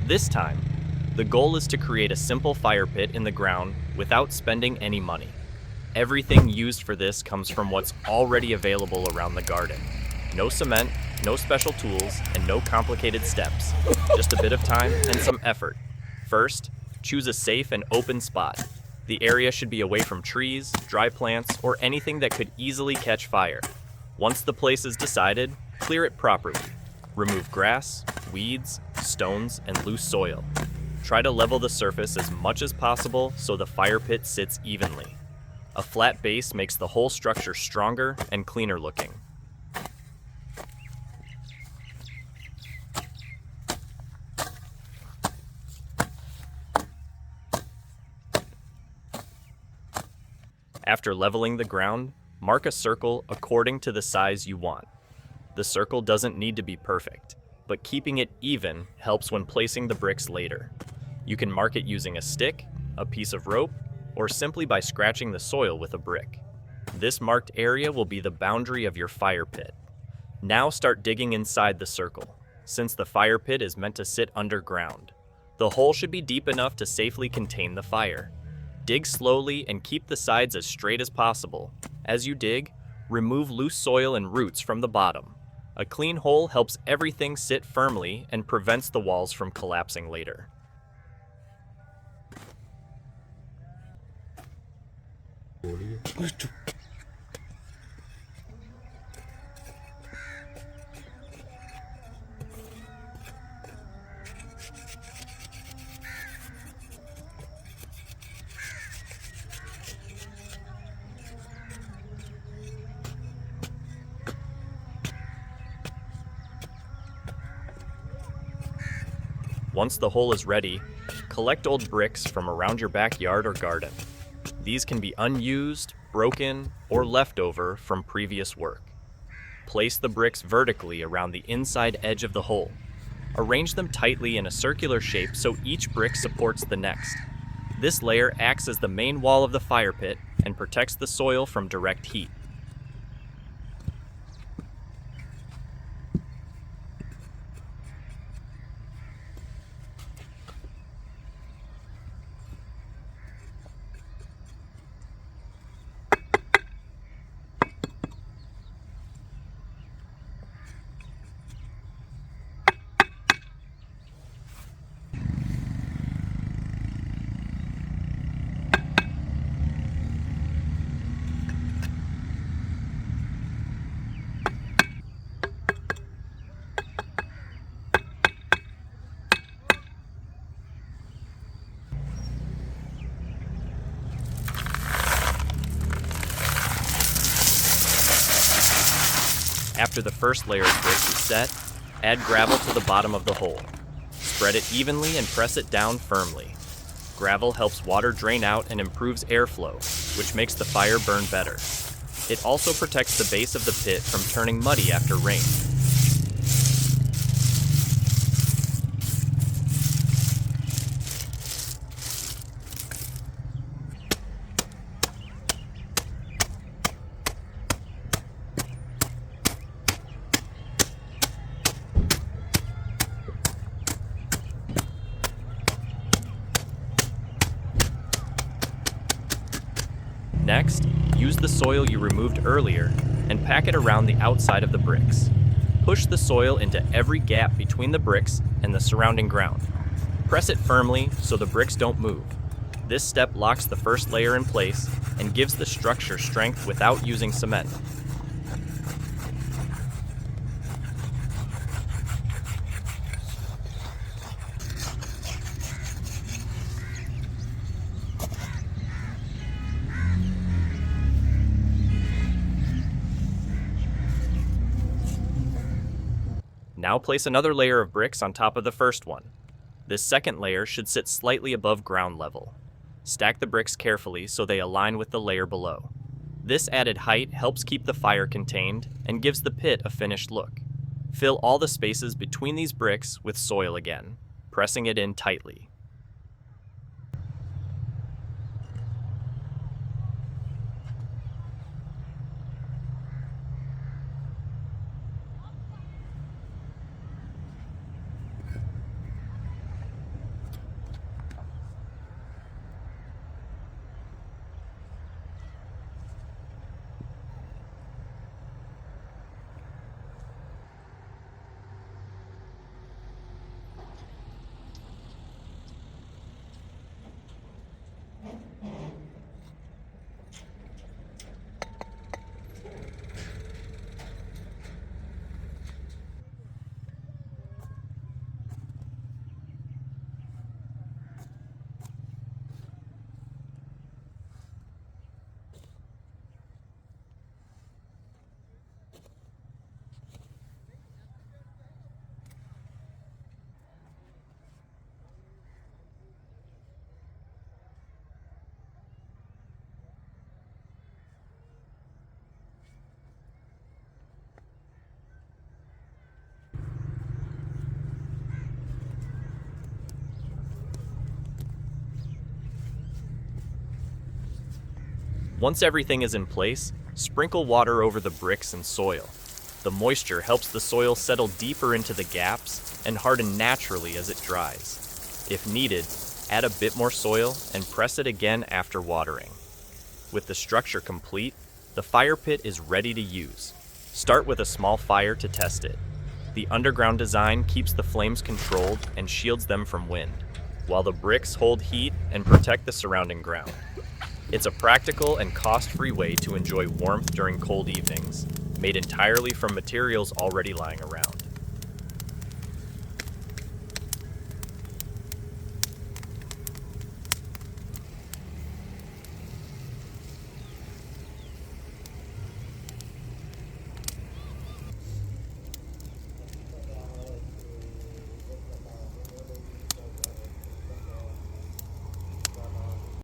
This time, the goal is to create a simple fire pit in the ground without spending any money. Everything used for this comes from what's already available around the garden. No cement, no special tools, and no complicated steps. Just a bit of time and some effort. First, choose a safe and open spot. The area should be away from trees, dry plants, or anything that could easily catch fire. Once the place is decided, clear it properly. Remove grass, weeds, stones, and loose soil. Try to level the surface as much as possible so the fire pit sits evenly. A flat base makes the whole structure stronger and cleaner looking. After leveling the ground, mark a circle according to the size you want. The circle doesn't need to be perfect, but keeping it even helps when placing the bricks later. You can mark it using a stick, a piece of rope, or simply by scratching the soil with a brick. This marked area will be the boundary of your fire pit. Now start digging inside the circle, since the fire pit is meant to sit underground. The hole should be deep enough to safely contain the fire. Dig slowly and keep the sides as straight as possible. As you dig, remove loose soil and roots from the bottom. A clean hole helps everything sit firmly and prevents the walls from collapsing later. Once the hole is ready, collect old bricks from around your backyard or garden. These can be unused, broken, or leftover from previous work. Place the bricks vertically around the inside edge of the hole. Arrange them tightly in a circular shape so each brick supports the next. This layer acts as the main wall of the fire pit and protects the soil from direct heat. After the first layer of bricks is set, add gravel to the bottom of the hole. Spread it evenly and press it down firmly. Gravel helps water drain out and improves airflow, which makes the fire burn better. It also protects the base of the pit from turning muddy after rain. Next, use the soil you removed earlier and pack it around the outside of the bricks. Push the soil into every gap between the bricks and the surrounding ground. Press it firmly so the bricks don't move. This step locks the first layer in place and gives the structure strength without using cement. Now place another layer of bricks on top of the first one. This second layer should sit slightly above ground level. Stack the bricks carefully so they align with the layer below. This added height helps keep the fire contained and gives the pit a finished look. Fill all the spaces between these bricks with soil again, pressing it in tightly. Once everything is in place, sprinkle water over the bricks and soil. The moisture helps the soil settle deeper into the gaps and harden naturally as it dries. If needed, add a bit more soil and press it again after watering. With the structure complete, the fire pit is ready to use. Start with a small fire to test it. The underground design keeps the flames controlled and shields them from wind, while the bricks hold heat and protect the surrounding ground. It's a practical and cost-free way to enjoy warmth during cold evenings, made entirely from materials already lying around.